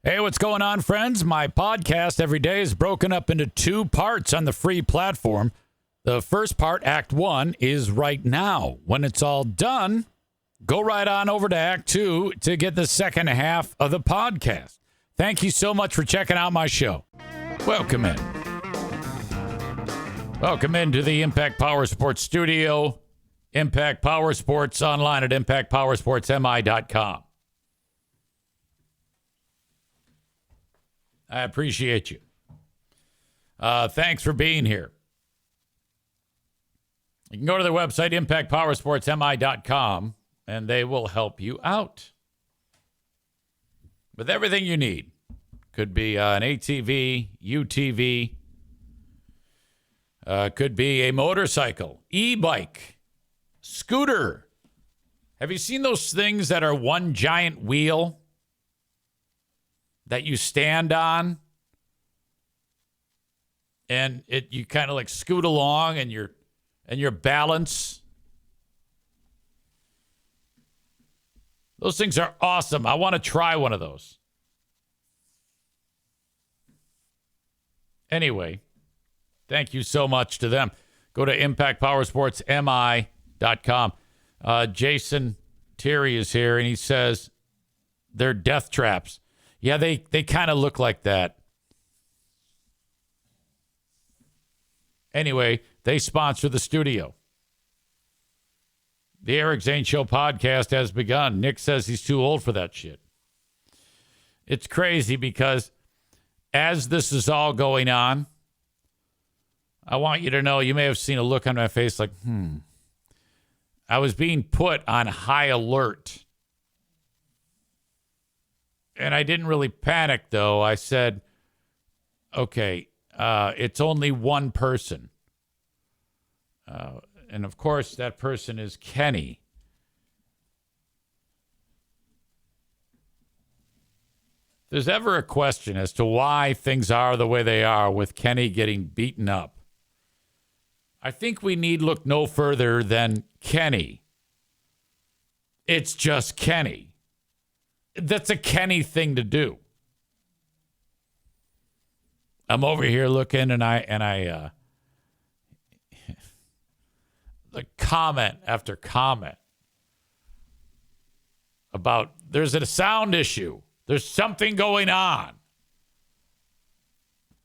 Hey, what's going on, friends? My podcast every day is broken up into two parts on the free platform. The first part, Act 1, is right now. When it's all done, go right on over to Act 2 to get the second half of the podcast. Thank you so much for checking out my show. Welcome in. Welcome into the Impact Power Sports studio. Impact Power Sports online at impactpowersportsmi.com. I appreciate you. Thanks for being here. You can go to their website, impactpowersportsmi.com, and they will help you out with everything you need. Could be an ATV, UTV, could be a motorcycle, e-bike, scooter. Have you seen those things that are one giant wheel that you stand on, and you kind of like scoot along, and your balance? Those things are awesome. I want to try one of those. Anyway, thank you so much to them. Go to impactpowersportsmi.com. Jason Terry is here, and he says they're death traps. Yeah, they kind of look like that. Anyway, they sponsor the studio. The Eric Zane Show podcast has begun. Nick says he's too old for that shit. It's crazy because as this is all going on, I want you to know, you may have seen a look on my face like, I was being put on high alert. And I didn't really panic, though. I said, okay, it's only one person. And, of course, that person is Kenny. If there's ever a question as to why things are the way they are with Kenny getting beaten up, I think we need look no further than Kenny. It's just Kenny. That's a Kenny thing to do. I'm over here looking, and I like comment after comment about there's a sound issue. There's something going on.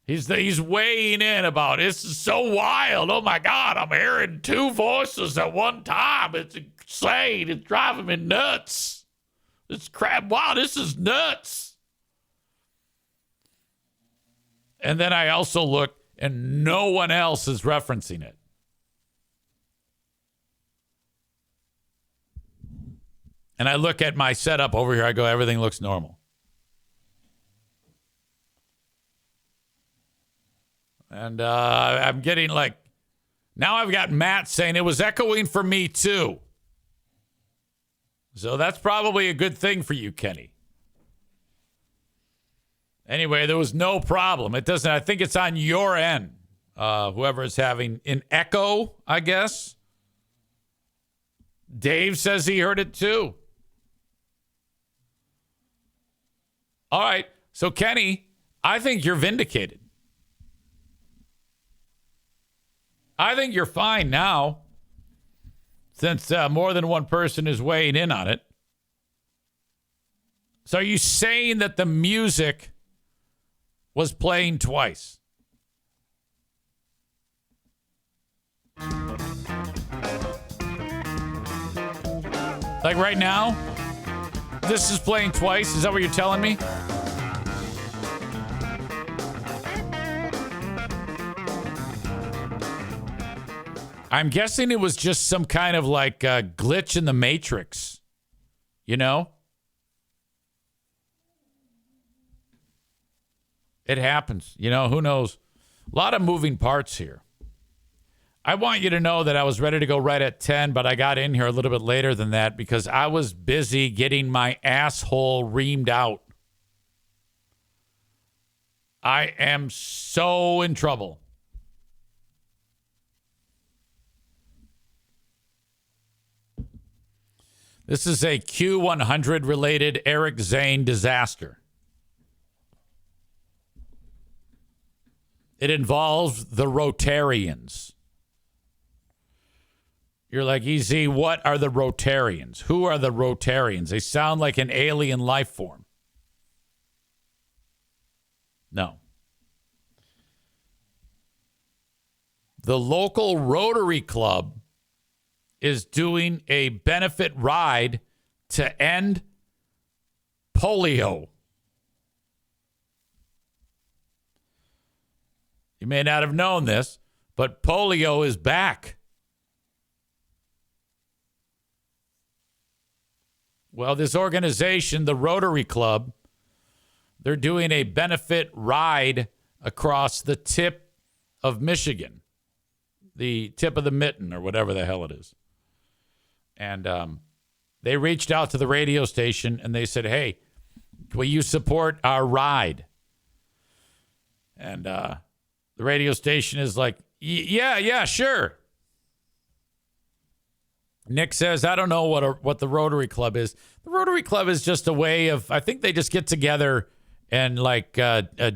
He's weighing in about this is so wild. Oh my God, I'm hearing two voices at one time. It's insane. It's driving me nuts. It's crap. Wow, this is nuts. And then I also look, and no one else is referencing it. And I look at my setup over here. I go, everything looks normal. And I'm getting like, now I've got Matt saying it was echoing for me too. So that's probably a good thing for you, Kenny. Anyway, there was no problem. It doesn't, I think it's on your end. Whoever is having an echo, I guess. Dave says he heard it too. All right. So, Kenny, I think you're vindicated. I think you're fine now, since more than one person is weighing in on it. So are you saying that the music was playing twice? Like right now, this is playing twice? Is that what you're telling me? I'm guessing it was just some kind of like glitch in the Matrix, you know? It happens, you know, who knows? A lot of moving parts here. I want you to know that I was ready to go right at 10, but I got in here a little bit later than that because I was busy getting my asshole reamed out. I am so in trouble. This is a Q100 related Eric Zane disaster. It involves the Rotarians. You're like, EZ, what are the Rotarians? Who are the Rotarians? They sound like an alien life form. No. The local Rotary Club is doing a benefit ride to end polio. You may not have known this, but polio is back. Well, this organization, the Rotary Club, they're doing a benefit ride across the tip of Michigan, the tip of the mitten or whatever the hell it is. And they reached out to the radio station and they said, hey, will you support our ride? And the radio station is like, yeah, sure. Nick says, I don't know what the Rotary Club is. The Rotary Club is just a way of, I think they just get together and like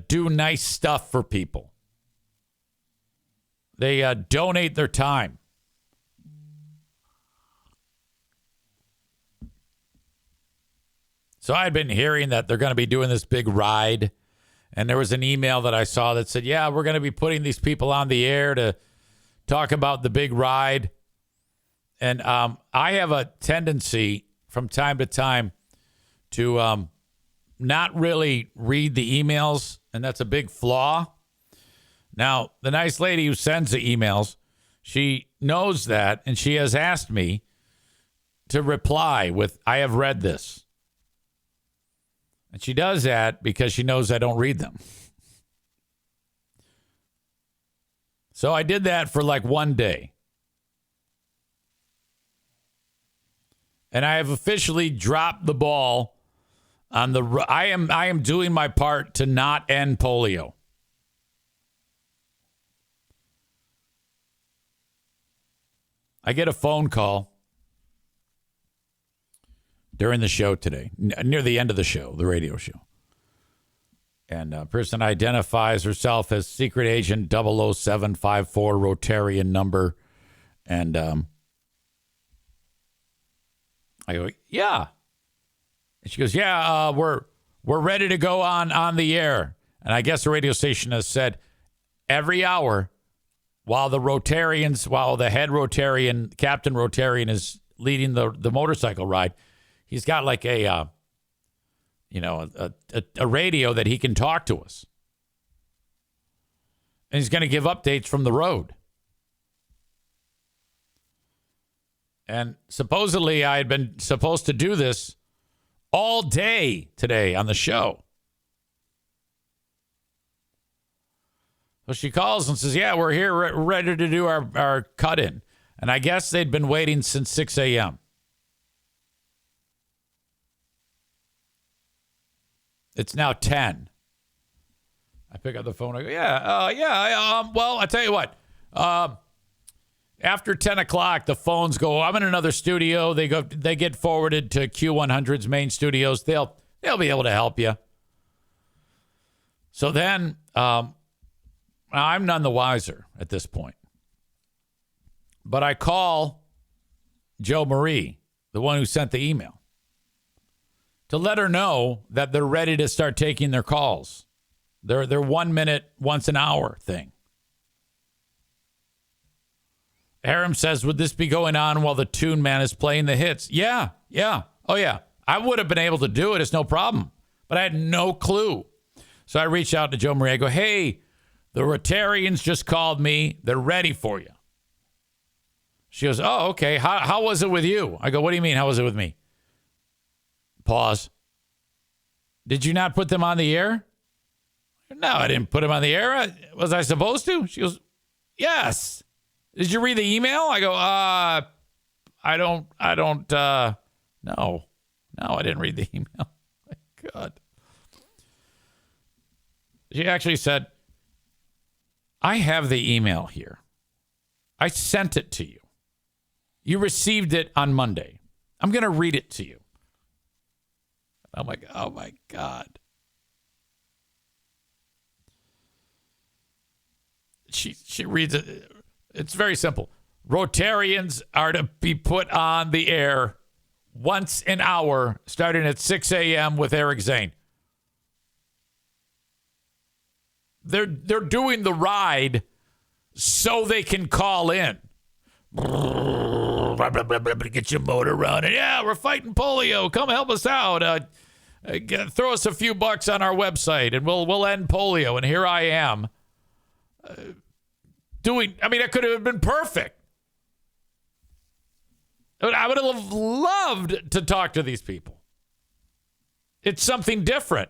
do nice stuff for people. They donate their time. So I'd been hearing that they're going to be doing this big ride. And there was an email that I saw that said, yeah, we're going to be putting these people on the air to talk about the big ride. And I have a tendency from time to time to not really read the emails, and that's a big flaw. Now, the nice lady who sends the emails, she knows that, and she has asked me to reply with, I have read this. And she does that because she knows I don't read them. So I did that for like one day. And I have officially dropped the ball on the. I am doing my part to not end polio. I get a phone call during the show today, near the end of the show, the radio show. And a person identifies herself as Secret Agent 00754 Rotarian number. And I go, yeah. And she goes, yeah, we're ready to go on the air. And I guess the radio station has said every hour while the head Rotarian, Captain Rotarian is leading the motorcycle ride, he's got like a radio that he can talk to us. And he's going to give updates from the road. And supposedly I had been supposed to do this all day today on the show. So she calls and says, yeah, we're here ready to do our cut-in. And I guess they'd been waiting since 6 a.m. It's now 10. I pick up the phone. I go, well, I tell you what. After 10 o'clock, the phones go, I'm in another studio. They get forwarded to Q100's main studios. They'll be able to help you. So then I'm none the wiser at this point. But I call Jo Marie, the one who sent the email, to let her know that they're ready to start taking their calls. They're 1 minute, once an hour thing. Aram says, would this be going on while the Tune Man is playing the hits? Yeah. Oh, yeah. I would have been able to do it. It's no problem. But I had no clue. So I reached out to Jo Marie. I go, hey, the Rotarians just called me. They're ready for you. She goes, oh, okay. How was it with you? I go, what do you mean, how was it with me? Pause. Did you not put them on the air? No, I didn't put them on the air. Was I supposed to? She goes, yes. Did you read the email? I go, no, I didn't read the email. My God. She actually said, I have the email here. I sent it to you. You received it on Monday. I'm going to read it to you. I'm like, oh my God. she reads it. It's very simple. Rotarians are to be put on the air once an hour, starting at 6 a.m. with Eric Zane. They're doing the ride so they can call in. Get your motor running. Yeah, we're fighting polio. Come help us out. Throw us a few bucks on our website, and we'll end polio. And here I am doing. I mean, it could have been perfect. I would have loved to talk to these people. It's something different.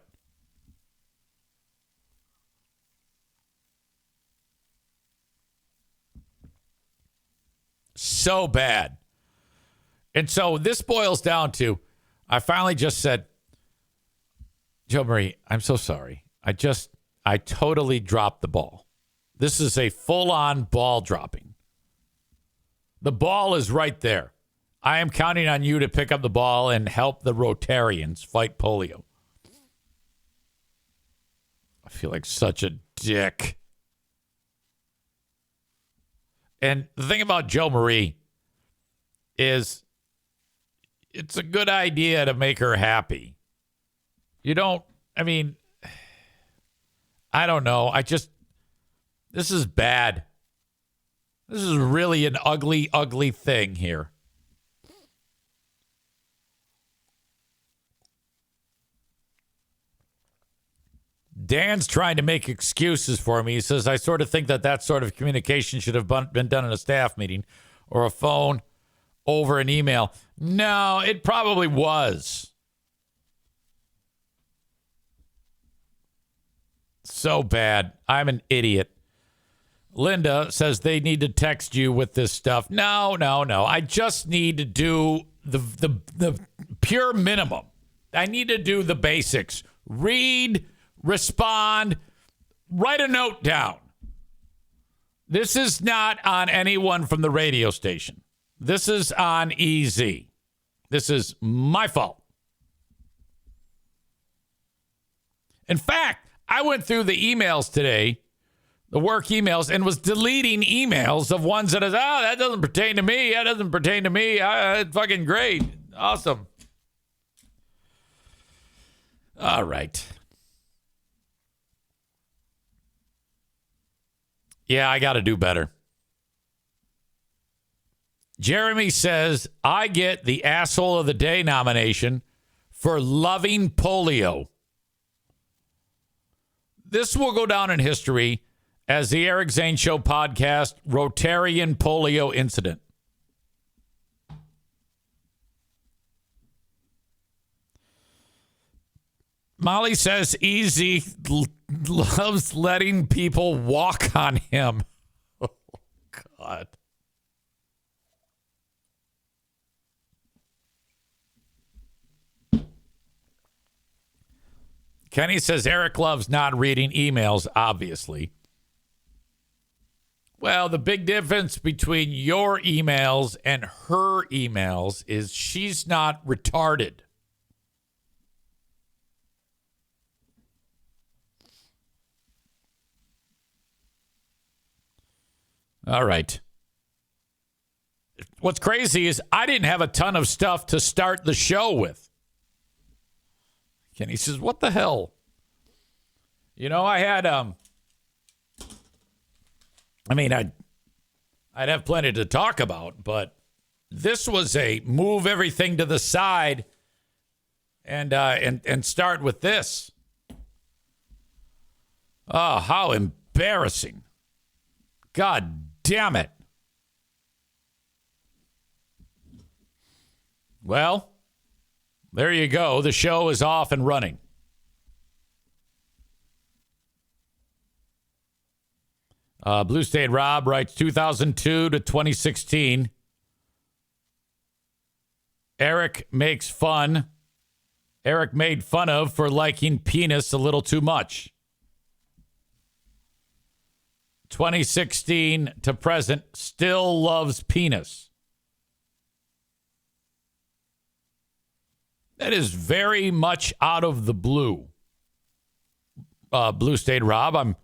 So bad. And so this boils down to, I finally just said, Joe Marie, I'm so sorry. I totally dropped the ball. This is a full-on ball dropping. The ball is right there. I am counting on you to pick up the ball and help the Rotarians fight polio. I feel like such a dick. And the thing about Joe Marie is it's a good idea to make her happy. I don't know. This is bad. This is really an ugly, ugly thing here. Dan's trying to make excuses for me. He says, I sort of think that sort of communication should have been done in a staff meeting or a phone over an email. No, it probably was. So bad. I'm an idiot. Linda says they need to text you with this stuff. No. I just need to do the pure minimum. I need to do the basics. Read, respond, write a note down. This is not on anyone from the radio station. This is on EZ. This is my fault. In fact, I went through the emails today, the work emails, and was deleting emails of ones that that doesn't pertain to me. That doesn't pertain to me. It's fucking great. Awesome. All right. Yeah, I got to do better. Jeremy says, I get the Asshole of the Day nomination for loving polio. This will go down in history as the Eric Zane Show podcast, Rotarian Polio Incident. Molly says Easy loves letting people walk on him. Oh, God. Kenny says Eric loves not reading emails, obviously. Well, the big difference between your emails and her emails is she's not retarded. All right. What's crazy is I didn't have a ton of stuff to start the show with. Kenny says, what the hell? I had, I'd have plenty to talk about, but this was a move everything to the side and start with this. Oh, how embarrassing. God damn it. Well, there you go. The show is off and running. Blue State Rob writes 2002 to 2016. Eric makes fun. Eric made fun of for liking penis a little too much. 2016 to present, still loves penis. That is very much out of the blue. Blue State Rob,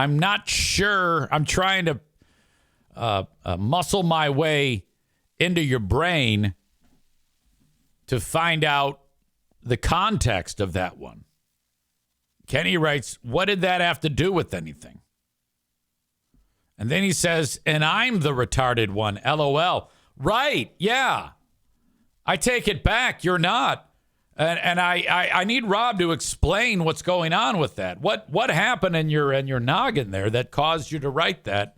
I'm not sure. I'm trying to muscle my way into your brain to find out the context of that one. Kenny writes, what did that have to do with anything? And then he says, and I'm the retarded one, LOL. Right, yeah. I take it back. You're not. And I need Rob to explain what's going on with that. What happened in your noggin there that caused you to write that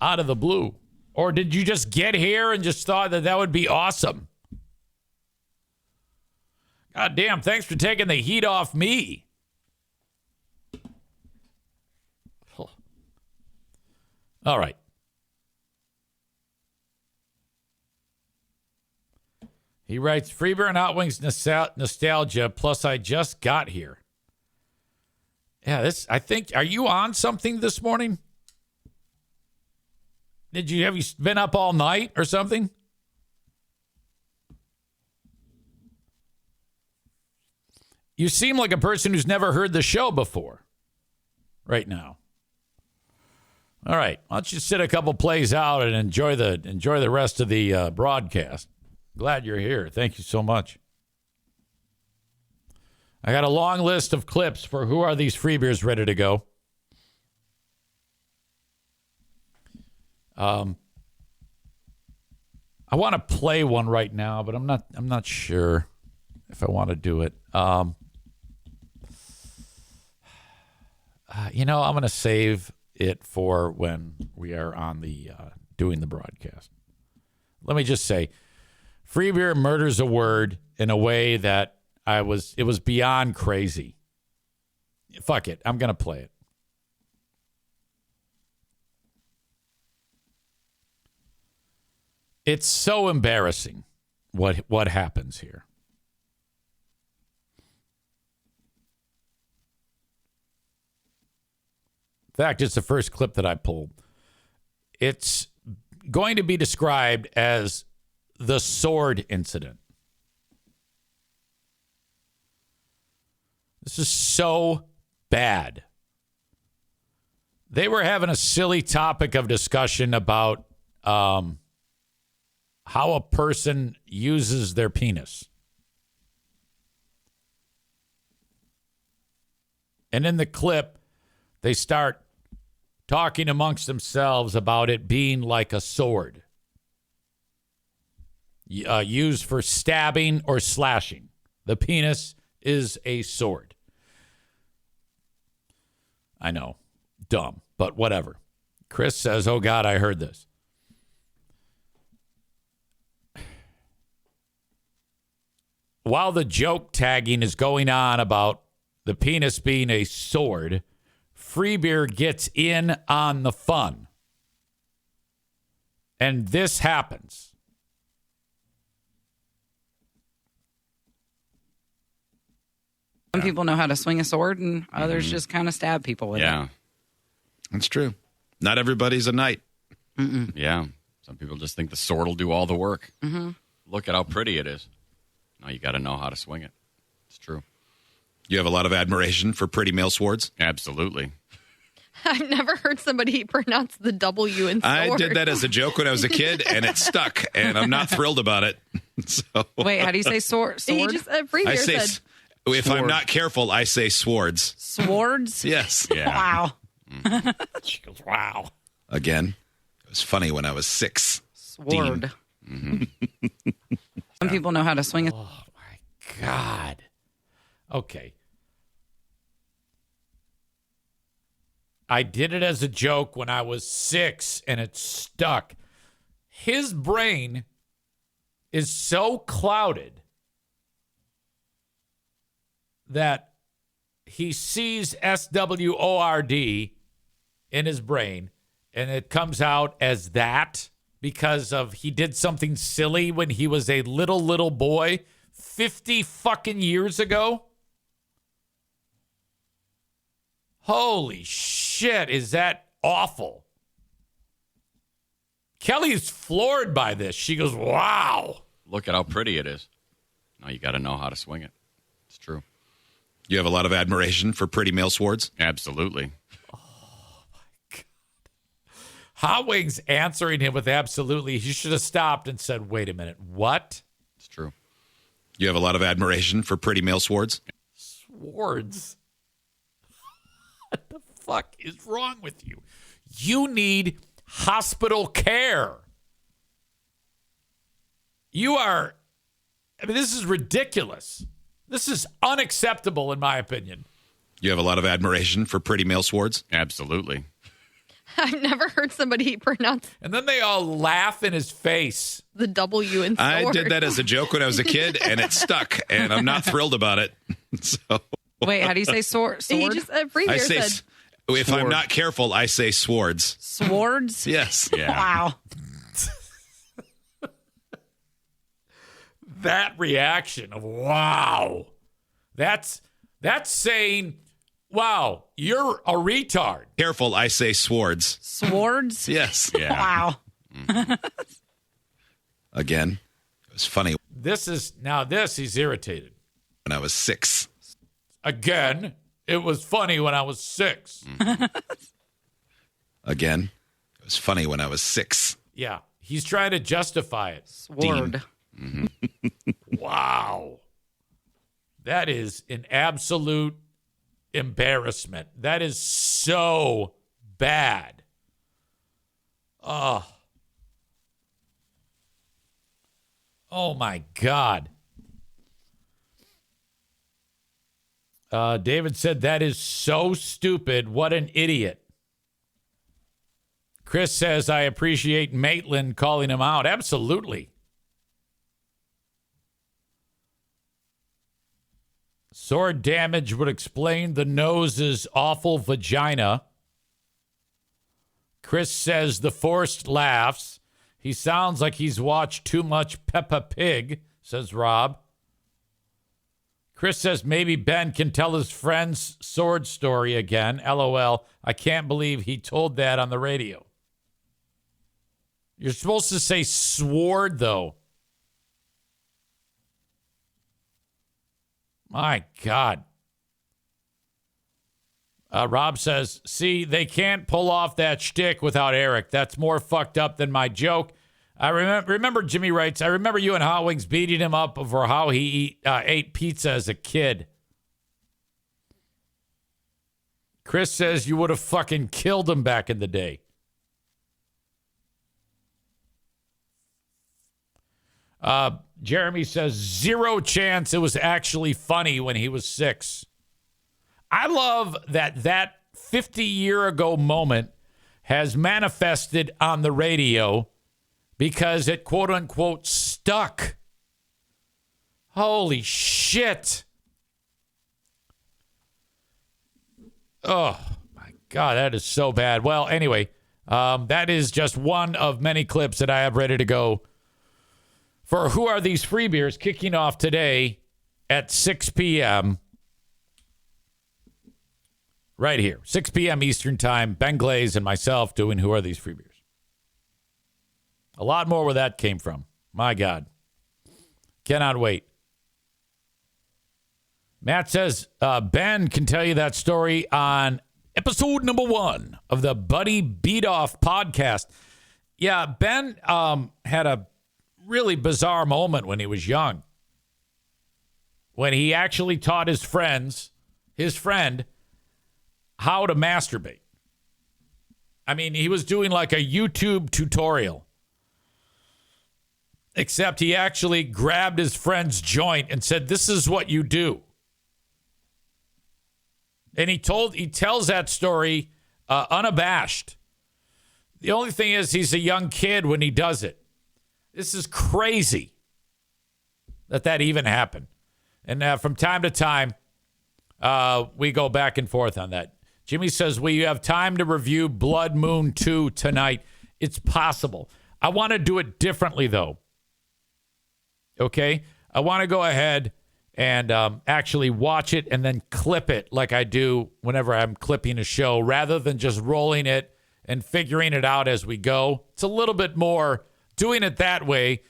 out of the blue? Or did you just get here and just thought that would be awesome? God damn, thanks for taking the heat off me. All right. He writes, Freebeer and Hot Wings nostalgia, plus I just got here. Yeah, I think, are you on something this morning? Have you been up all night or something? You seem like a person who's never heard the show before right now. All right, why don't you sit a couple plays out and enjoy the rest of the broadcast. Glad you're here. Thank you so much. I got a long list of clips for who are these free beers ready to go. I want to play one right now, but I'm not sure if I want to do it. I'm going to save it for when we are on the doing the broadcast. Let me just say, free beer murders a word in a way that it was beyond crazy. Fuck it, I'm gonna play it. It's so embarrassing what happens here. In fact, it's the first clip that I pulled. It's going to be described as the sword incident. This is so bad. They were having a silly topic of discussion about how a person uses their penis. And in the clip, they start talking amongst themselves about it being like a sword. Used for stabbing or slashing. The penis is a sword. I know, dumb, but whatever. Chris says, oh God, I heard this. While the joke tagging is going on about the penis being a sword, Free Beer gets in on the fun. And this happens. Some people know how to swing a sword, and others just kind of stab people with it. That's true. Not everybody's a knight. Yeah. Some people just think the sword will do all the work. Mm-hmm. Look at how pretty it is. Now you got to know how to swing it. It's true. You have a lot of admiration for pretty male swords? Absolutely. I've never heard somebody pronounce the W in sword. I did that as a joke when I was a kid, and it stuck, and I'm not thrilled about it. So Wait, how do you say sword? He just I say, said if sword. I'm not careful, I say swords. Swords? Yes. Yeah. Wow. She goes, wow. Again, it was funny when I was 6. Sword. Some people know how to swing a Oh, my God. Okay. I did it as a joke when I was 6, and it stuck. His brain is so clouded that he sees SWORD in his brain, and it comes out as that because of he did something silly when he was a little boy 50 fucking years ago. Holy shit, is that awful? Kelly's floored by this. She goes, wow. Look at how pretty it is. Now you got to know how to swing it. It's true. You have a lot of admiration for pretty male swords? Absolutely. Hot Wings answering him with absolutely. He should have stopped and said, wait a minute, what? It's true. You have a lot of admiration for pretty male swords? Swords? What the fuck is wrong with you? You need hospital care. This is ridiculous. This is unacceptable, in my opinion. You have a lot of admiration for pretty male swords? Absolutely. I've never heard somebody pronounce And then they all laugh in his face. the W in sword. I did that as a joke when I was a kid, and it stuck, and I'm not thrilled about it. So Wait, how do you say sword? He just free I beer say, said if I'm not careful, I say swords. Swords? Yes. Yeah. Wow. That reaction of wow. That's saying, wow, you're a retard. Careful, I say swords. Swords? Yes. Yeah. Wow. Again, it was funny He's irritated. when I was 6. Again, it was funny when I was 6. Again, it was funny when I was 6. Yeah, he's trying to justify it. Sword. Wow. That is an absolute embarrassment. That is so bad. Oh my God. David said, that is so stupid. What an idiot. Chris says, I appreciate Maitland calling him out. Absolutely. Sword damage would explain the nose's awful vagina. Chris says the forced laughs. He sounds like he's watched too much Peppa Pig, says Rob. Chris says maybe Ben can tell his friend's sword story again. LOL. I can't believe he told that on the radio. You're supposed to say sword, though. My God. Rob says, see, they can't pull off that shtick without Eric. That's more fucked up than my joke. I remember Jimmy writes, I remember you and Hot Wings beating him up for how he ate pizza as a kid. Chris says you would have fucking killed him back in the day. Jeremy says, 0 chance it was actually funny when he was 6. I love that 50-year-ago moment has manifested on the radio because it, quote-unquote, stuck. Holy shit. Oh, my God, that is so bad. Well, anyway, that is just one of many clips that I have ready to go for Who Are These Free Beers, kicking off today at 6 p.m. Right here, 6 p.m. Eastern Time. Ben Glaze and myself doing Who Are These Free Beers. A lot more where that came from. My God. Cannot wait. Matt says, Ben can tell you that story on episode number 1 of the Buddy Beat Off podcast. Yeah, Ben had a really bizarre moment when he was young. When he actually taught his friend, how to masturbate. I mean, he was doing like a YouTube tutorial. Except he actually grabbed his friend's joint and said, this is what you do. And he tells that story unabashed. The only thing is he's a young kid when he does it. This is crazy that even happened. And from time to time, we go back and forth on that. Jimmy says, will you have time to review Blood Moon 2 tonight? It's possible. I want to do it differently, though. Okay? I want to go ahead and actually watch it and then clip it like I do whenever I'm clipping a show, rather than just rolling it and figuring it out as we go. It's a little bit more, doing it that way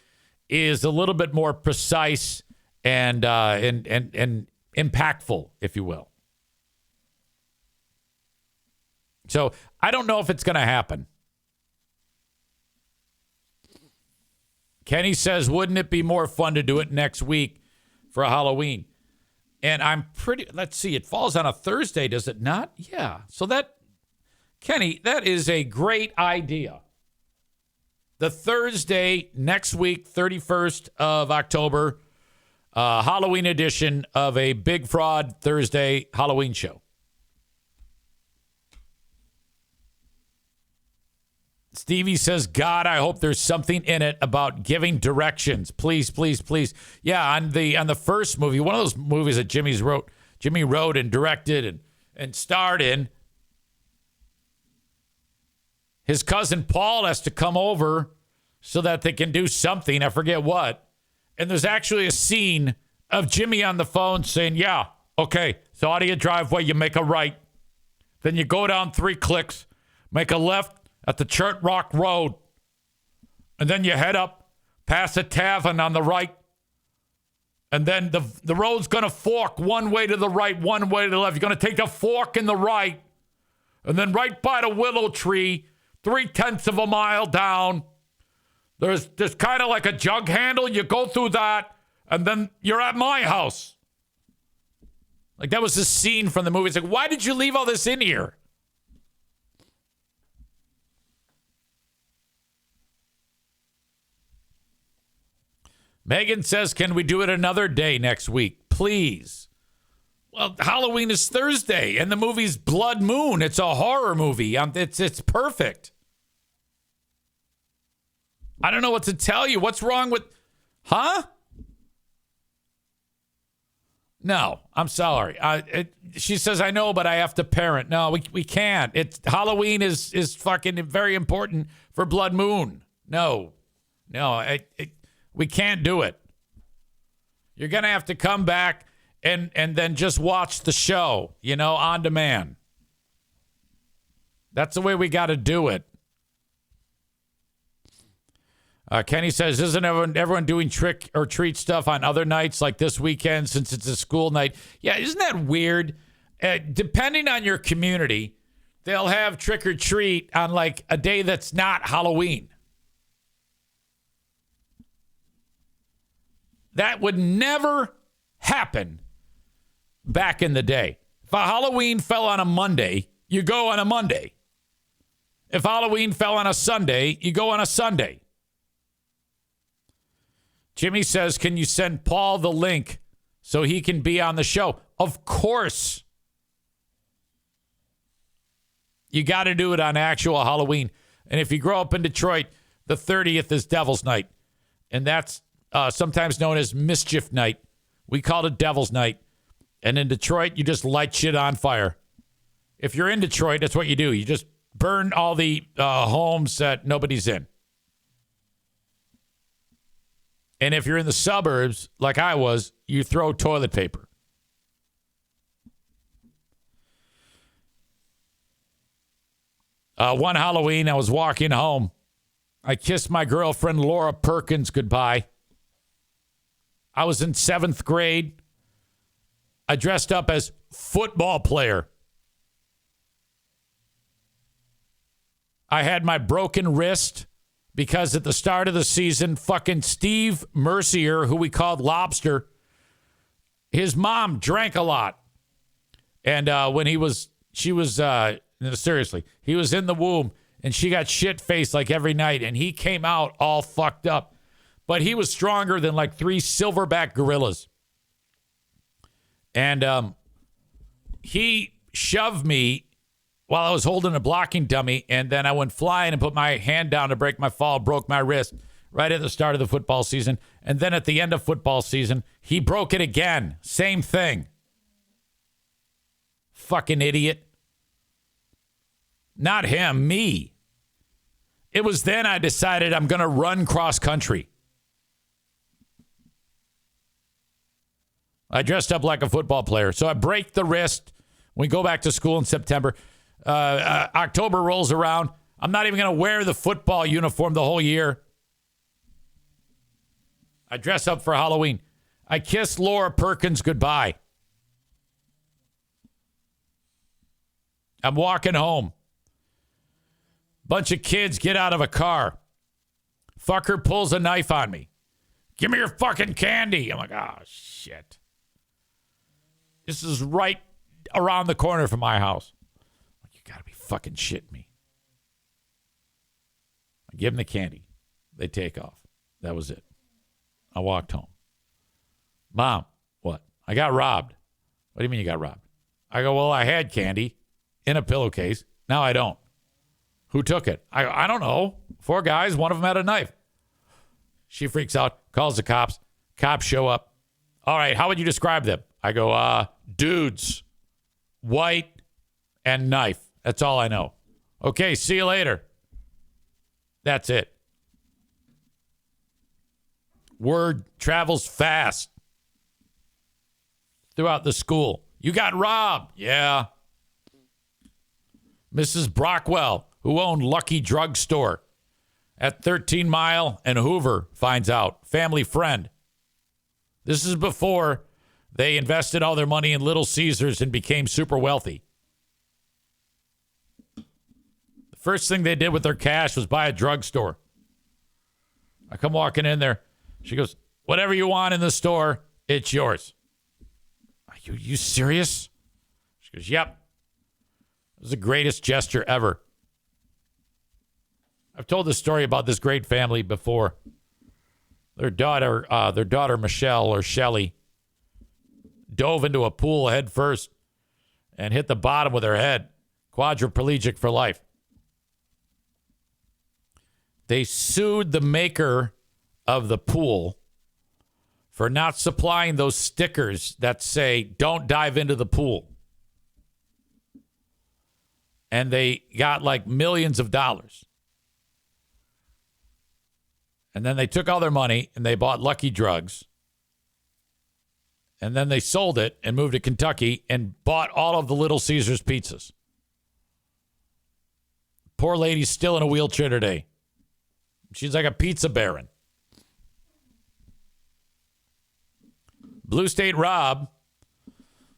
is a little bit more precise and impactful, if you will. So I don't know if it's going to happen. Kenny says, wouldn't it be more fun to do it next week for Halloween? And let's see, it falls on a Thursday, does it not? Yeah. So Kenny, that is a great idea. The Thursday next week, 31st of October, Halloween edition of a Big Fraud Thursday Halloween show. Stevie says, God, I hope there's something in it about giving directions. Please, please, please. Yeah, on the first movie, one of those movies that Jimmy wrote and directed and starred in, his cousin Paul has to come over so that they can do something. I forget what. And there's actually a scene of Jimmy on the phone saying, yeah, okay, so out of your driveway, you make a right. Then you go down 3 clicks, make a left at the Churt Rock Road. And then you head up past a tavern on the right. And then the road's going to fork one way to the right, one way to the left. You're going to take the fork in the right. And then right by the willow tree, 0.3 of a mile down, there's kind of like a jug handle. You go through that, and then you're at my house. Like, that was the scene from the movie. It's like, why did you leave all this in here? Megan says, can we do it another day next week? Please. Well, Halloween is Thursday, and the movie's Blood Moon. It's a horror movie. It's perfect. I don't know what to tell you. What's wrong with... Huh? No, I'm sorry. She saes, I know, but I have to parent. No, we can't. Halloween is fucking very important for Blood Moon. No, we can't do it. You're going to have to come back and then just watch the show, on demand. That's the way we got to do it. Kenny says, isn't everyone doing trick or treat stuff on other nights like this weekend since it's a school night? Yeah, isn't that weird? Depending on your community, they'll have trick or treat on like a day that's not Halloween. That would never happen back in the day. If a Halloween fell on a Monday, you go on a Monday. If Halloween fell on a Sunday, you go on a Sunday. Jimmy says, can you send Paul the link so he can be on the show? Of course. You got to do it on actual Halloween. And if you grow up in Detroit, the 30th is Devil's Night. And that's sometimes known as Mischief Night. We call it Devil's Night. And in Detroit, you just light shit on fire. If you're in Detroit, that's what you do. You just burn all the homes that nobody's in. And if you're in the suburbs, like I was, you throw toilet paper. One Halloween, I was walking home. I kissed my girlfriend, Laura Perkins, goodbye. I was in 7th grade. I dressed up as football player. I had my broken wrist because at the start of the season, fucking Steve Mercier, who we called Lobster, his mom drank a lot. And when he was in the womb, and she got shit-faced like every night, and he came out all fucked up. But he was stronger than like 3 silverback gorillas. And he shoved me while I was holding a blocking dummy, and then I went flying and put my hand down to break my fall, broke my wrist right at the start of the football season. And then at the end of football season, he broke it again. Same thing. Fucking idiot. Not him, me. It was then I decided I'm going to run cross country. I dressed up like a football player. So I break the wrist. We go back to school in September. October rolls around. I'm not even going to wear the football uniform the whole year. I dress up for Halloween. I kiss Laura Perkins goodbye. I'm walking home. Bunch of kids get out of a car. Fucker pulls a knife on me. Give me your fucking candy. I'm like, oh, shit. This is right around the corner from my house. You got to be fucking shitting me. I give them the candy. They take off. That was it. I walked home. Mom, what? I got robbed. What do you mean you got robbed? I go, well, I had candy in a pillowcase. Now I don't. Who took it? I don't know. 4 guys. One of them had a knife. She freaks out, calls the cops. Cops show up. All right, how would you describe them? I go, dudes, white, and knife. That's all I know. Okay, see you later. That's it. Word travels fast throughout the school. You got robbed. Yeah. Mrs. Brockwell, who owned Lucky Drug Store at 13 Mile and Hoover, finds out. Family friend. This is before they invested all their money in Little Caesars and became super wealthy. The first thing they did with their cash was buy a drugstore. I come walking in there. She goes, whatever you want in the store, it's yours. Are you serious? She goes, yep. It was the greatest gesture ever. I've told this story about this great family before. Their daughter Michelle or Shelly dove into a pool head first and hit the bottom with her head. Quadriplegic for life. They sued the maker of the pool for not supplying those stickers that say, don't dive into the pool. And they got like millions of dollars. And then they took all their money and they bought Lucky Drugs. And then they sold it and moved to Kentucky and bought all of the Little Caesars pizzas. Poor lady's still in a wheelchair today. She's like a pizza baron. Blue State Rob,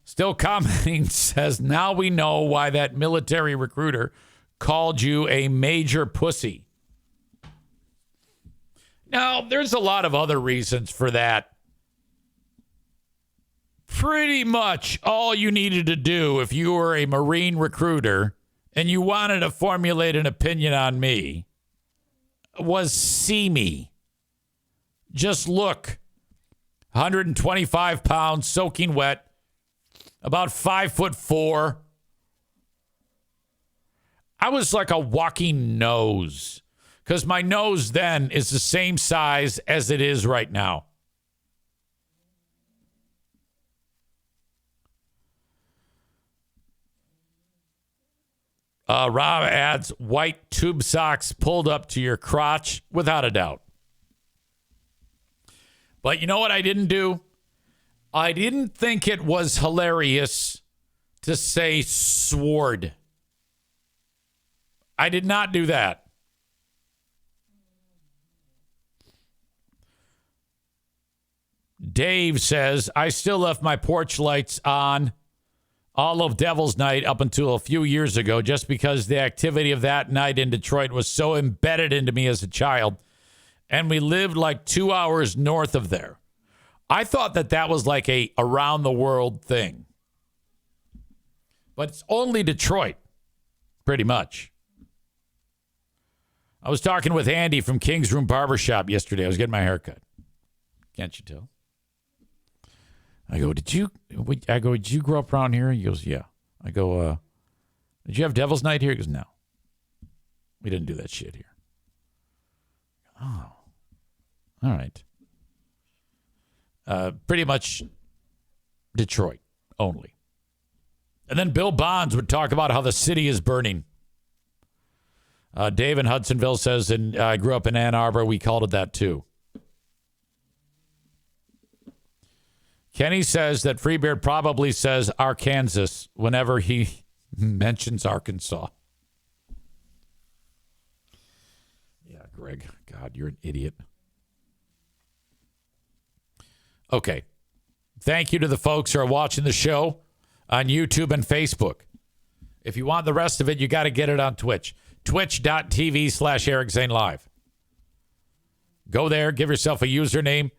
still commenting, says, now we know why that military recruiter called you a major pussy. Now, there's a lot of other reasons for that. Pretty much all you needed to do if you were a Marine recruiter and you wanted to formulate an opinion on me was see me. Just look. 125 pounds, soaking wet, about 5'4". I was like a walking nose because my nose then is the same size as it is right now. Rob adds white tube socks pulled up to your crotch, without a doubt. But you know what I didn't do? I didn't think it was hilarious to say sword. I did not do that. Dave says, I still left my porch lights on all of Devil's Night up until a few years ago, just because the activity of that night in Detroit was so embedded into me as a child. And we lived like 2 hours north of there. I thought that was like a around the world thing. But it's only Detroit, pretty much. I was talking with Andy from King's Room Barbershop yesterday. I was getting my hair cut. Can't you tell? I go, did you grow up around here? He goes, yeah. I go, did you have Devil's Night here? He goes, no. We didn't do that shit here. Oh. All right. Pretty much Detroit only. And then Bill Bonds would talk about how the city is burning. Dave in Hudsonville says, and I grew up in Ann Arbor. We called it that too. Kenny says that Freebeard probably says Arkansas whenever he mentions Arkansas. Yeah, Greg. God, you're an idiot. Okay. Thank you to the folks who are watching the show on YouTube and Facebook. If you want the rest of it, you got to get it on Twitch. Twitch.tv/Eric Zane Live. Go there, give yourself a username,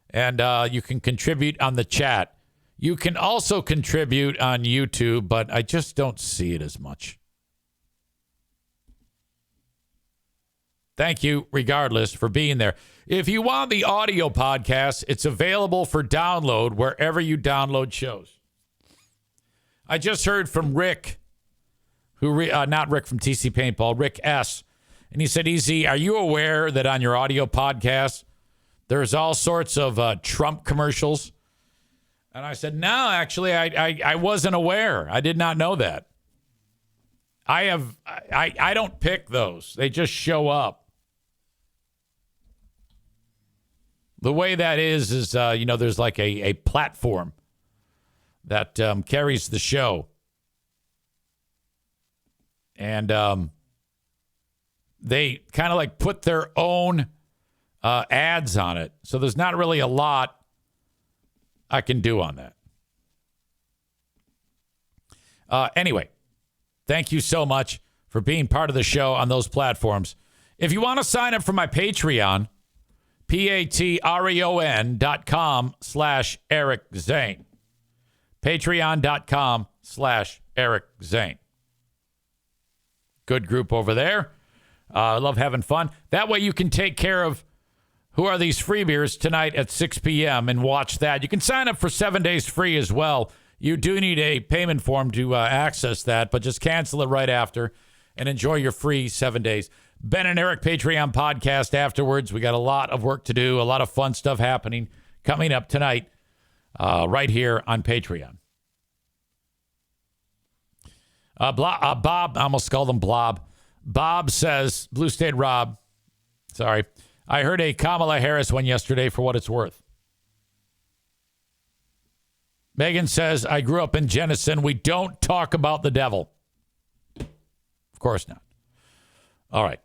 and you can contribute on the chat. You can also contribute on YouTube, but I just don't see it as much. Thank you, regardless, for being there. If you want the audio podcast, it's available for download wherever you download shows. I just heard from Rick, not Rick from TC Paintball, Rick S., and he said, EZ, are you aware that on your audio podcast, there's all sorts of Trump commercials? And I said, no, actually, I wasn't aware. I did not know that. I don't pick those. They just show up. The way that is there's like a platform that carries the show. And they kind of like put their own ads on it. So there's not really a lot I can do on that. Anyway, thank you so much for being part of the show on those platforms. If you want to sign up for my Patreon, patreon.com/Eric Zane. Patreon.com/Eric Zane. Good group over there. I love having fun. That way you can take care of Who Are These Free Beers tonight at 6 p.m. and watch that. You can sign up for 7 days free as well. You do need a payment form to access that, but just cancel it right after and enjoy your free 7 days. Ben and Eric Patreon podcast afterwards. We got a lot of work to do, a lot of fun stuff happening coming up tonight right here on Patreon. Bob, I almost called him Blob. Bob says, Blue State Rob, sorry, I heard a Kamala Harris one yesterday for what it's worth. Megan says, I grew up in Jenison. We don't talk about the devil. Of course not. All right.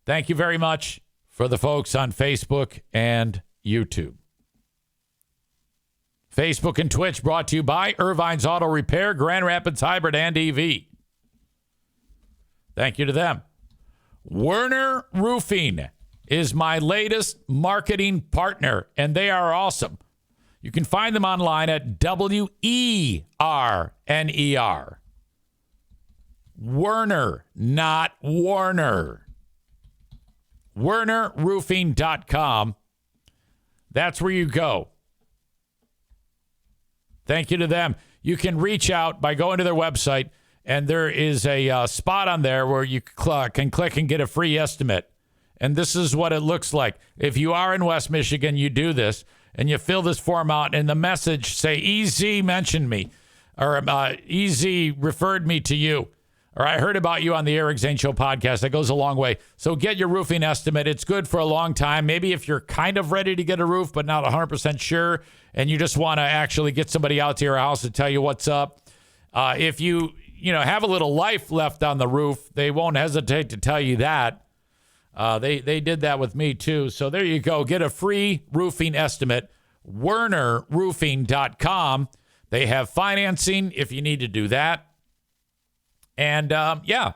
Thank you very much for the folks on Facebook and YouTube. Facebook and Twitch brought to you by Irvine's Auto Repair, Grand Rapids Hybrid, and EV. Thank you to them. Werner Roofing is my latest marketing partner, and they are awesome. You can find them online at WERNER. Werner, not Warner. WernerRoofing.com. That's where you go. Thank you to them. You can reach out by going to their website, and there is a spot on there where you can click and get a free estimate. And this is what it looks like. If you are in West Michigan, you do this, and you fill this form out, and the message say, EZ mentioned me, or EZ referred me to you, or I heard about you on the Eric Zane Show podcast. That goes a long way. So get your roofing estimate. It's good for a long time. Maybe if you're kind of ready to get a roof, but not 100% sure, and you just want to actually get somebody out to your house to tell you what's up. If you have a little life left on the roof, they won't hesitate to tell you that. They did that with me too. So there you go. Get a free roofing estimate. WernerRoofing.com. They have financing if you need to do that. And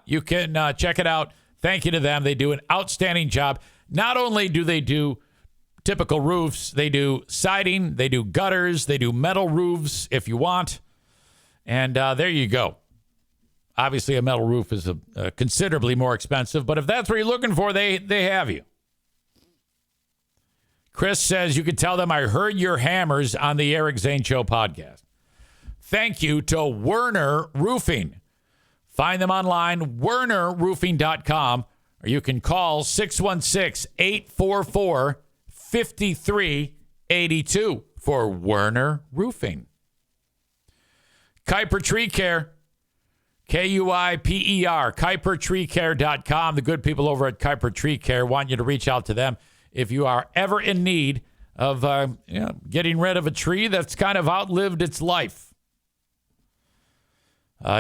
you can check it out. Thank you to them. They do an outstanding job. Not only do they do typical roofs, they do siding, they do gutters, they do metal roofs if you want. And there you go. Obviously, a metal roof is considerably more expensive, but if that's what you're looking for, they have you. Chris says, you can tell them I heard your hammers on the Eric Zane Show podcast. Thank you to Werner Roofing. Find them online, WernerRoofing.com, or you can call 616-844-5382 for Werner Roofing. Kuiper Tree Care. Kuiper, KuiperTreeCare.com. The good people over at Kuiper Tree Care want you to reach out to them if you are ever in need of getting rid of a tree that's kind of outlived its life.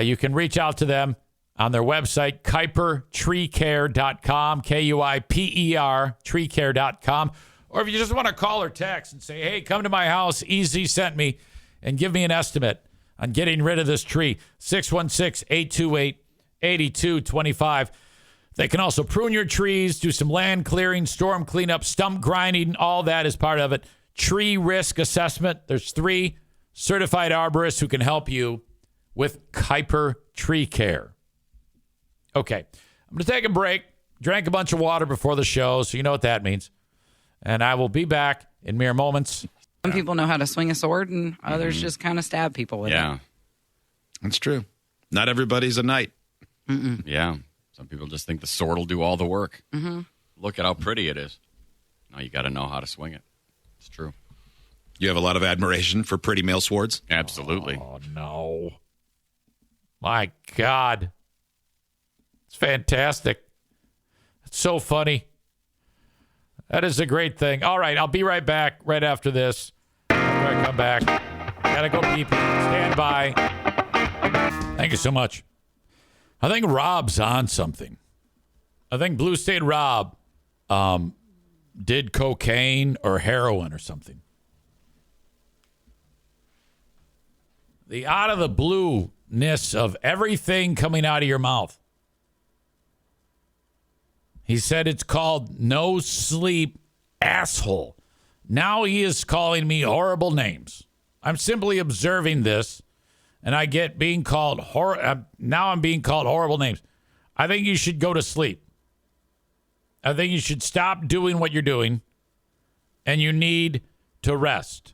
You can reach out to them on their website, KuiperTreeCare.com, Kuiper, treecare.com. Or if you just want to call or text and say, hey, come to my house, EZ sent me, and give me an estimate on getting rid of this tree, 616-828-8225. They can also prune your trees, do some land clearing, storm cleanup, stump grinding. All that is part of it. Tree risk assessment. There's 3 certified arborists who can help you with Kuiper tree care. Okay, I'm going to take a break. Drank a bunch of water before the show, so you know what that means. And I will be back in mere moments. Some people know how to swing a sword, and others just kind of stab people with it. That's true. Not everybody's a knight. Yeah. Some people just think the sword will do all the work. Mm-hmm. Look at how pretty it is. No, you got to know how to swing it. It's true. You have a lot of admiration for pretty male swords? Absolutely. Oh, no. My God. It's fantastic. It's so funny. That is a great thing. All right, I'll be right back right after this. After I come back. Gotta go pee-pee. Stand by. Thank you so much. I think Rob's on something. I think Blue State Rob did cocaine or heroin or something. The out of the blueness of everything coming out of your mouth. He said it's called no sleep asshole. Now he is calling me horrible names. I'm simply observing this, and I get being called now I'm being called horrible names. I think you should go to sleep. I think you should stop doing what you're doing, and you need to rest.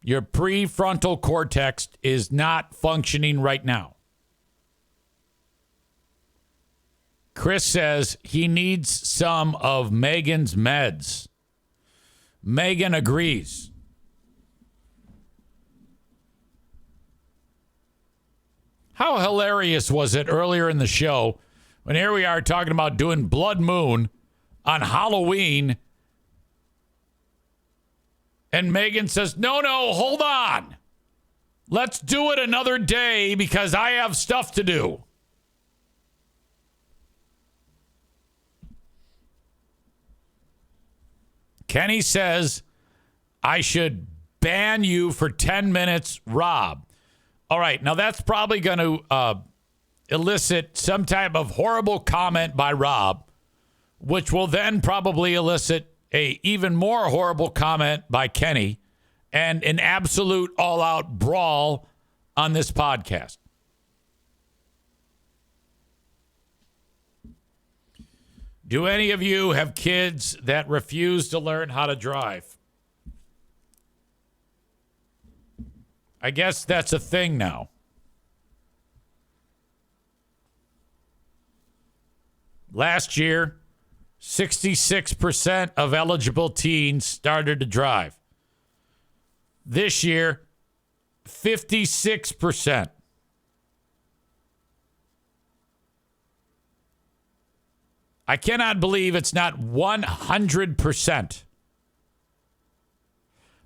Your prefrontal cortex is not functioning right now. Chris says he needs some of Megan's meds. Megan agrees. How hilarious was it earlier in the show when here we are talking about doing Blood Moon on Halloween, and Megan says, no, hold on. Let's do it another day because I have stuff to do. Kenny says, I should ban you for 10 minutes, Rob. All right, now that's probably going to elicit some type of horrible comment by Rob, which will then probably elicit a even more horrible comment by Kenny and an absolute all-out brawl on this podcast. Do any of you have kids that refuse to learn how to drive? I guess that's a thing now. Last year, 66% of eligible teens started to drive. This year, 56%. I cannot believe it's not 100%.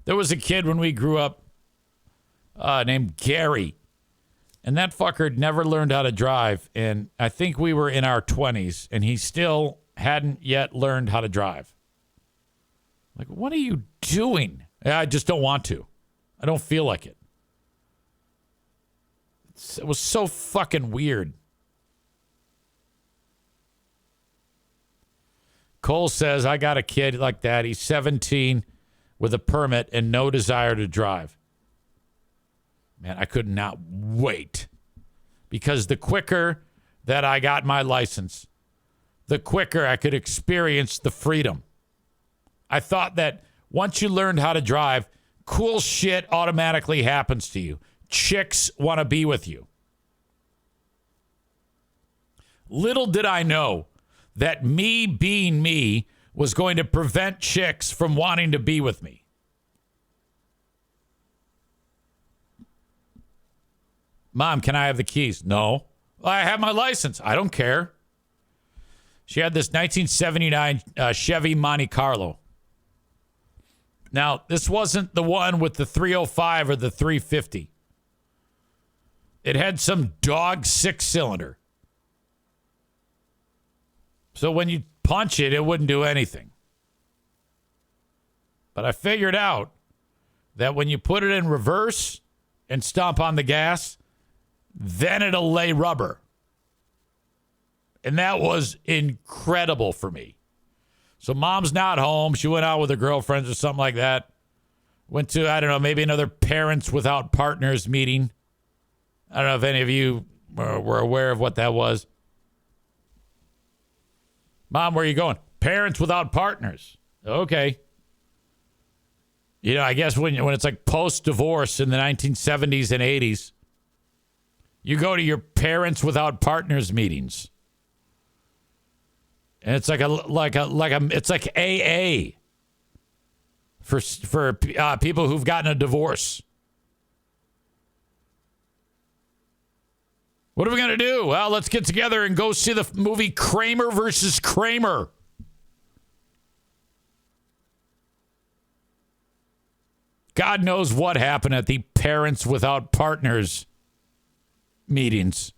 There was a kid when we grew up named Gary, and that fucker had never learned how to drive, and I think we were in our 20s, and he still hadn't yet learned how to drive. Like, what are you doing? I just don't want to. I don't feel like it. It was so fucking weird. Cole says, I got a kid like that. He's 17 with a permit and no desire to drive. Man, I could not wait. Because the quicker that I got my license, the quicker I could experience the freedom. I thought that once you learned how to drive, cool shit automatically happens to you. Chicks want to be with you. Little did I know that me being me was going to prevent chicks from wanting to be with me. Mom, can I have the keys? No. Well, I have my license. I don't care. She had this 1979 Chevy Monte Carlo. Now, this wasn't the one with the 305 or the 350. It had some dog 6-cylinder. So when you punch it, it wouldn't do anything. But I figured out that when you put it in reverse and stomp on the gas, then it'll lay rubber. And that was incredible for me. So mom's not home. She went out with her girlfriends or something like that. Went to, I don't know, maybe another Parents Without Partners meeting. I don't know if any of you were aware of what that was. Mom, where are you going? Parents Without Partners. Okay. You know, I guess when it's like post-divorce in the 1970s and 80s, you go to your Parents Without Partners meetings. And it's it's like AA for people who've gotten a divorce. What are we going to do? Well, let's get together and go see the movie Kramer versus Kramer. God knows what happened at the Parents Without Partners meetings.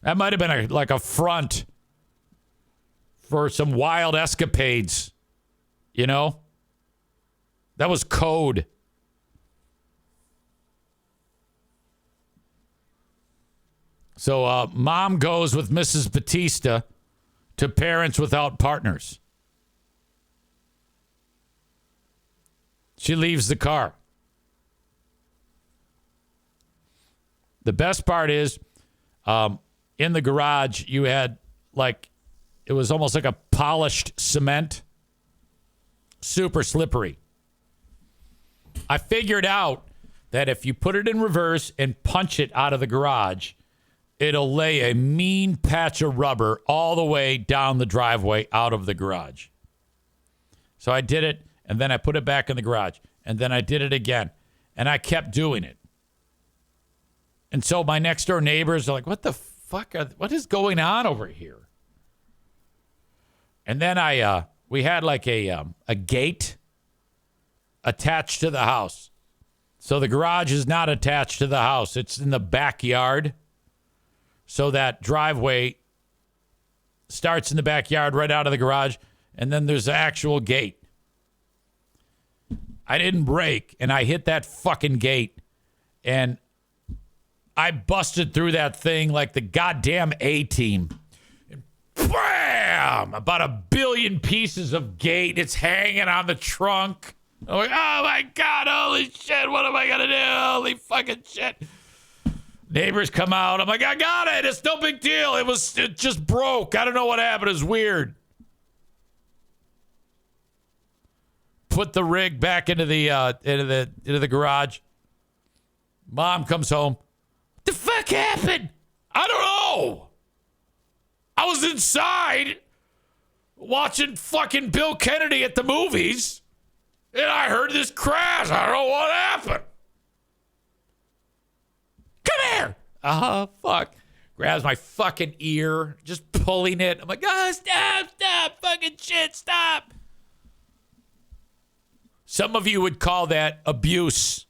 That might have been like a front for some wild escapades, you know? That was code. So mom goes with Mrs. Batista to Parents Without Partners. She leaves the car. The best part is in the garage, you had it was almost like a polished cement. Super slippery. I figured out that if you put it in reverse and punch it out of the garage, it'll lay a mean patch of rubber all the way down the driveway out of the garage. So I did it, and then I put it back in the garage, and then I did it again, and I kept doing it. And so my next door neighbors are like, what the fuck? What is going on over here? And then we had like a gate attached to the house. So the garage is not attached to the house. It's in the backyard. So that driveway starts in the backyard right out of the garage. And then there's the actual gate. I didn't brake, and I hit that fucking gate. And I busted through that thing like the goddamn A-team. And bam! About 1 billion pieces of gate. It's hanging on the trunk. I'm like, oh my God, holy shit, what am I going to do? Holy fucking shit. Neighbors come out. I'm like, I got it. It's no big deal. It just broke. I don't know what happened. It was weird. Put the rig back into the garage. Mom comes home. What the fuck happened? I don't know. I was inside watching fucking Bill Kennedy at the movies, and I heard this crash. I don't know what happened. Come here. Oh, fuck. Grabs my fucking ear, just pulling it. I'm like, oh, stop, fucking shit, stop. Some of you would call that abuse.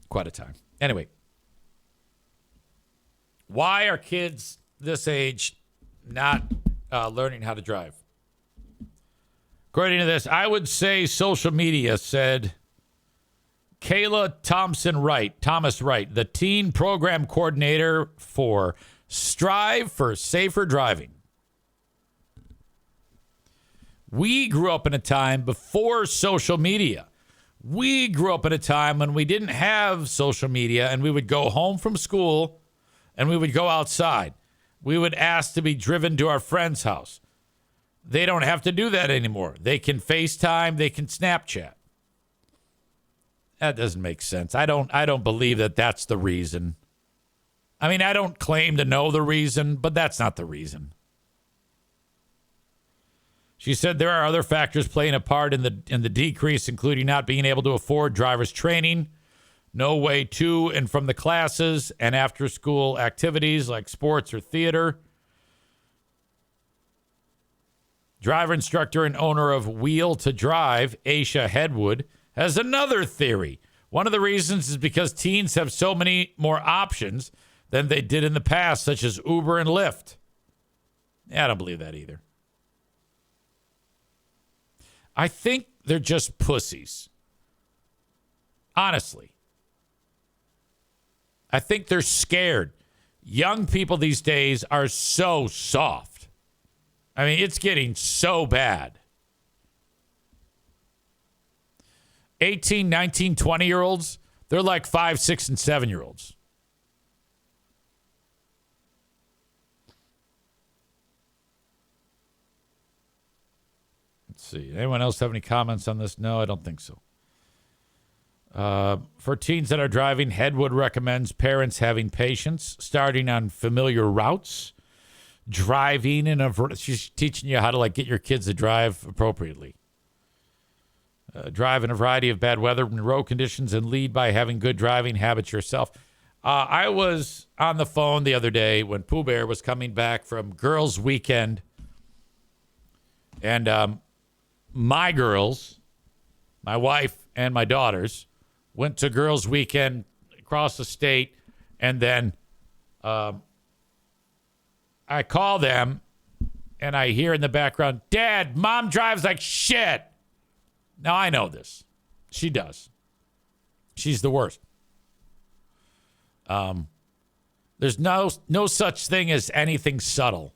Quite a time. Anyway, why are kids this age not learning how to drive? According to this, I would say social media, said Kayla Thomas Wright, the teen program coordinator for Strive for Safer Driving. We grew up in a time before social media. We grew up at a time when we didn't have social media, and we would go home from school and we would go outside. We would ask to be driven to our friend's house. They don't have to do that anymore. They can FaceTime, they can Snapchat. That doesn't make sense. I don't believe that that's the reason. I mean, I don't claim to know the reason, but that's not the reason. She said there are other factors playing a part in the decrease, including not being able to afford driver's training, no way to and from the classes, and after-school activities like sports or theater. Driver instructor and owner of Wheel to Drive, Aisha Headwood, has another theory. One of the reasons is because teens have so many more options than they did in the past, such as Uber and Lyft. Yeah, I don't believe that either. I think they're just pussies. Honestly. I think they're scared. Young people these days are so soft. I mean, it's getting so bad. 18, 19, 20-year-olds, they're like 5, 6, and 7-year-olds. Let's see. Anyone else have any comments on this? No, I don't think so. For teens that are driving, Headwood recommends parents having patience, starting on familiar routes, driving she's teaching you how to get your kids to drive appropriately. Drive in a variety of bad weather and road conditions, and lead by having good driving habits yourself. I was on the phone the other day when Pooh Bear was coming back from Girls' Weekend, and my girls, my wife and my daughters, went to Girls' Weekend across the state, and then I call them, and I hear in the background, Dad, Mom drives like shit. Now, I know this. She does. She's the worst. There's no such thing as anything subtle.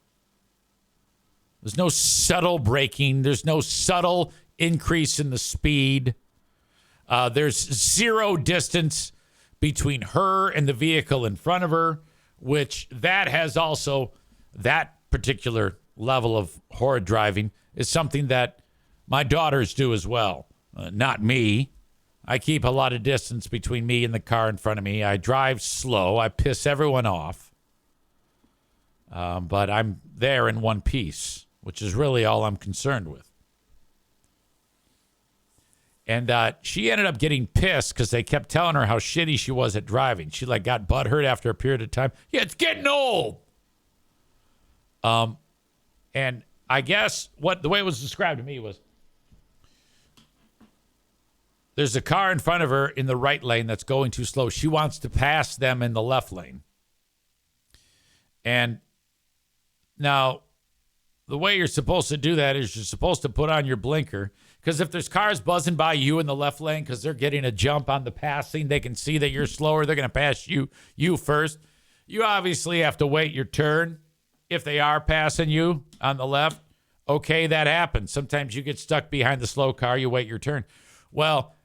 There's no subtle braking. There's no subtle increase in the speed. There's zero distance between her and the vehicle in front of her, which that has also, that particular level of horrid driving is something that my daughters do as well. Not me. I keep a lot of distance between me and the car in front of me. I drive slow. I piss everyone off. But I'm there in one piece, which is really all I'm concerned with. And she ended up getting pissed because they kept telling her how shitty she was at driving. She got butthurt after a period of time. Yeah, it's getting old. And I guess the way it was described to me was, there's a car in front of her in the right lane that's going too slow. She wants to pass them in the left lane. And now, the way you're supposed to do that is you're supposed to put on your blinker. Because if there's cars buzzing by you in the left lane because they're getting a jump on the passing, they can see that you're slower. They're going to pass you first. You obviously have to wait your turn. If they are passing you on the left, okay, that happens. Sometimes you get stuck behind the slow car. You wait your turn. Well,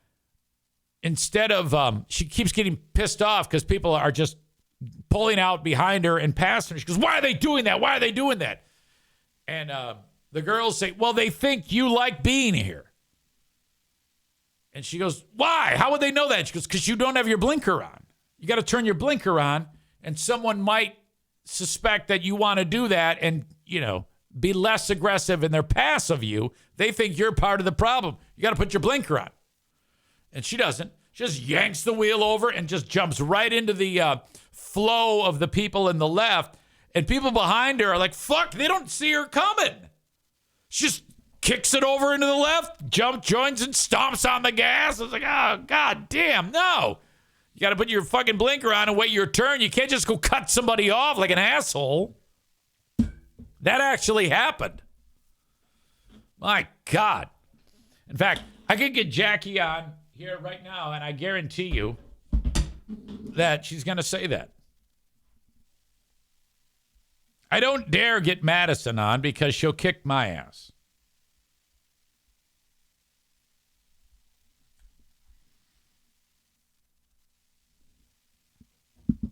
instead of, she keeps getting pissed off because people are just pulling out behind her and passing her. She goes, why are they doing that? Why are they doing that? And the girls say, well, they think you like being here. And she goes, why? How would they know that? She goes, because you don't have your blinker on. You got to turn your blinker on, and someone might suspect that you want to do that and, be less aggressive in their pass of you. They think you're part of the problem. You got to put your blinker on. And she doesn't. She just yanks the wheel over and just jumps right into the flow of the people in the left. And people behind her are like, fuck, they don't see her coming. She just kicks it over into the left, joins and stomps on the gas. I was like, oh, God damn, no. You got to put your fucking blinker on and wait your turn. You can't just go cut somebody off like an asshole. That actually happened. My God. In fact, I could get Jackie on here right now, and I guarantee you that she's going to say that. I don't dare get Madison on because she'll kick my ass.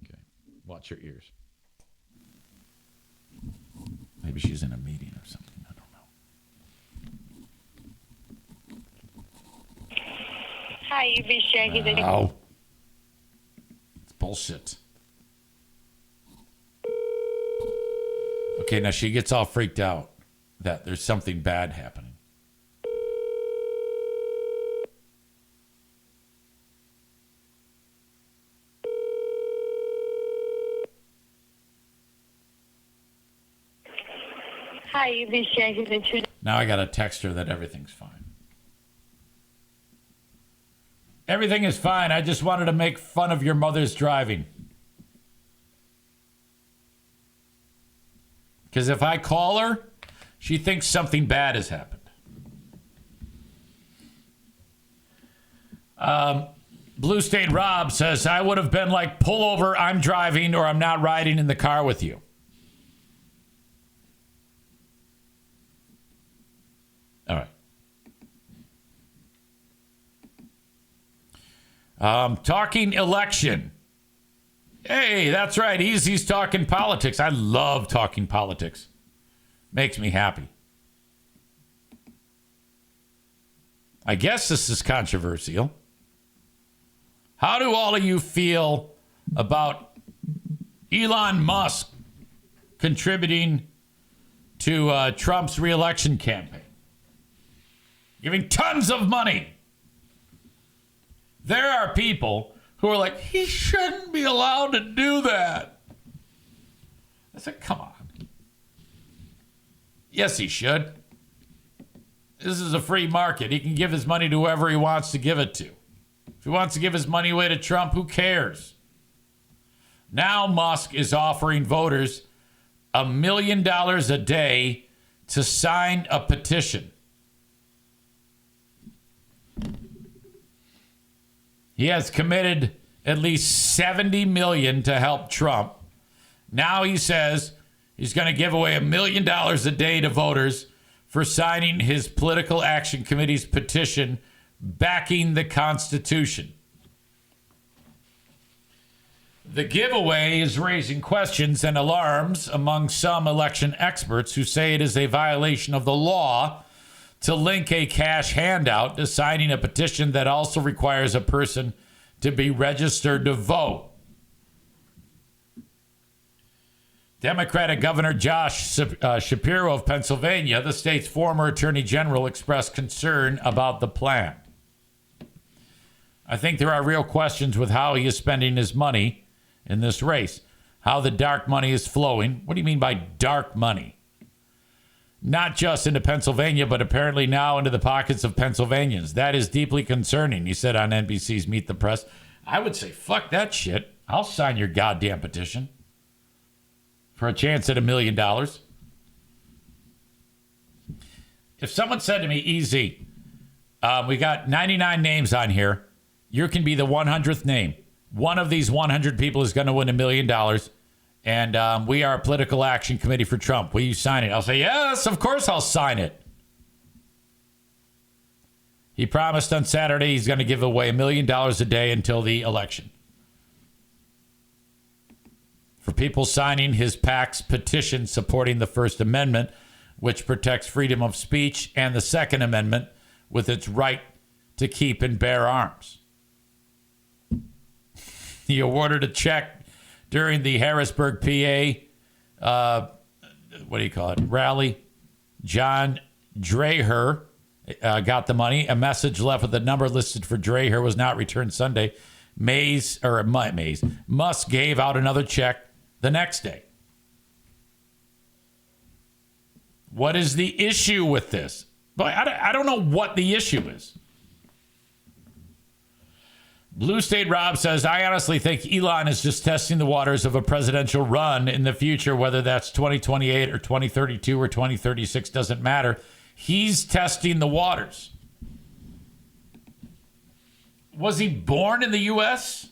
Okay. Watch your ears. Maybe she's in a meeting or something. I don't know. Hi, you've reached Jackie. Oh. It's bullshit. Okay, now she gets all freaked out that there's something bad happening. Hi, you've reached Jackie. Now I got to text her that everything's fine. Everything is fine. I just wanted to make fun of your mother's driving. Because if I call her, she thinks something bad has happened. Blue State Rob says, I would have been like, pull over, I'm driving, or I'm not riding in the car with you. All right. Talking election. Hey, that's right. Easy's talking politics. I love talking politics. Makes me happy. I guess this is controversial. How do all of you feel about Elon Musk contributing to Trump's reelection campaign? Giving tons of money. There are people who are like, he shouldn't be allowed to do that. I said, come on. Yes, he should. This is a free market. He can give his money to whoever he wants to give it to. If he wants to give his money away to Trump, who cares? Now Musk is offering voters $1 million a day to sign a petition. He has committed at least $70 million to help Trump. Now he says he's going to give away $1 million a day to voters for signing his political action committee's petition backing the Constitution. The giveaway is raising questions and alarms among some election experts who say it is a violation of the law to link a cash handout to signing a petition that also requires a person to be registered to vote. Democratic Governor Josh Shapiro of Pennsylvania, the state's former attorney general, expressed concern about the plan. I think there are real questions with how he is spending his money in this race, how the dark money is flowing. What do you mean by dark money? Not just into Pennsylvania, but apparently now into the pockets of Pennsylvanians. That is deeply concerning, he said on NBC's Meet the Press. I would say, fuck that shit. I'll sign your goddamn petition for a chance at $1 million. If someone said to me, easy, we got 99 names on here. You can be the 100th name. One of these 100 people is going to win $1 million. And we are a political action committee for Trump. Will you sign it? I'll say, yes, of course I'll sign it. He promised on Saturday he's going to give away $1 million a day until the election. For people signing his PAC's petition supporting the First Amendment, which protects freedom of speech, and the Second Amendment with its right to keep and bear arms. He awarded a check during the Harrisburg, PA, rally. John Draher got the money. A message left with the number listed for Draher was not returned Sunday. Musk gave out another check the next day. What is the issue with this? But I don't know what the issue is. Blue State Rob says, I honestly think Elon is just testing the waters of a presidential run in the future, whether that's 2028 or 2032 or 2036, doesn't matter. He's testing the waters. Was he born in the U.S.?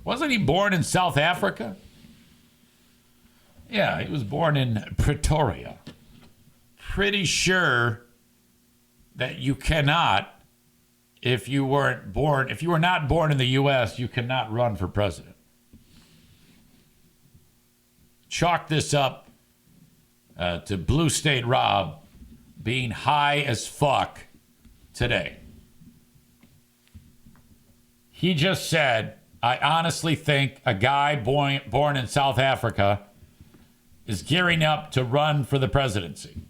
Wasn't he born in South Africa? Yeah, he was born in Pretoria. Pretty sure that you cannot, if you were not born in the U.S., you cannot run for president. Chalk this up to Blue State Rob being high as fuck today. He just said, I honestly think a guy born in South Africa is gearing up to run for the presidency.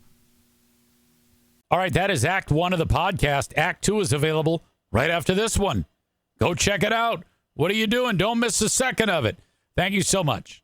All right, that is Act 1 of the podcast. Act 2 is available right after this one. Go check it out. What are you doing? Don't miss a second of it. Thank you so much.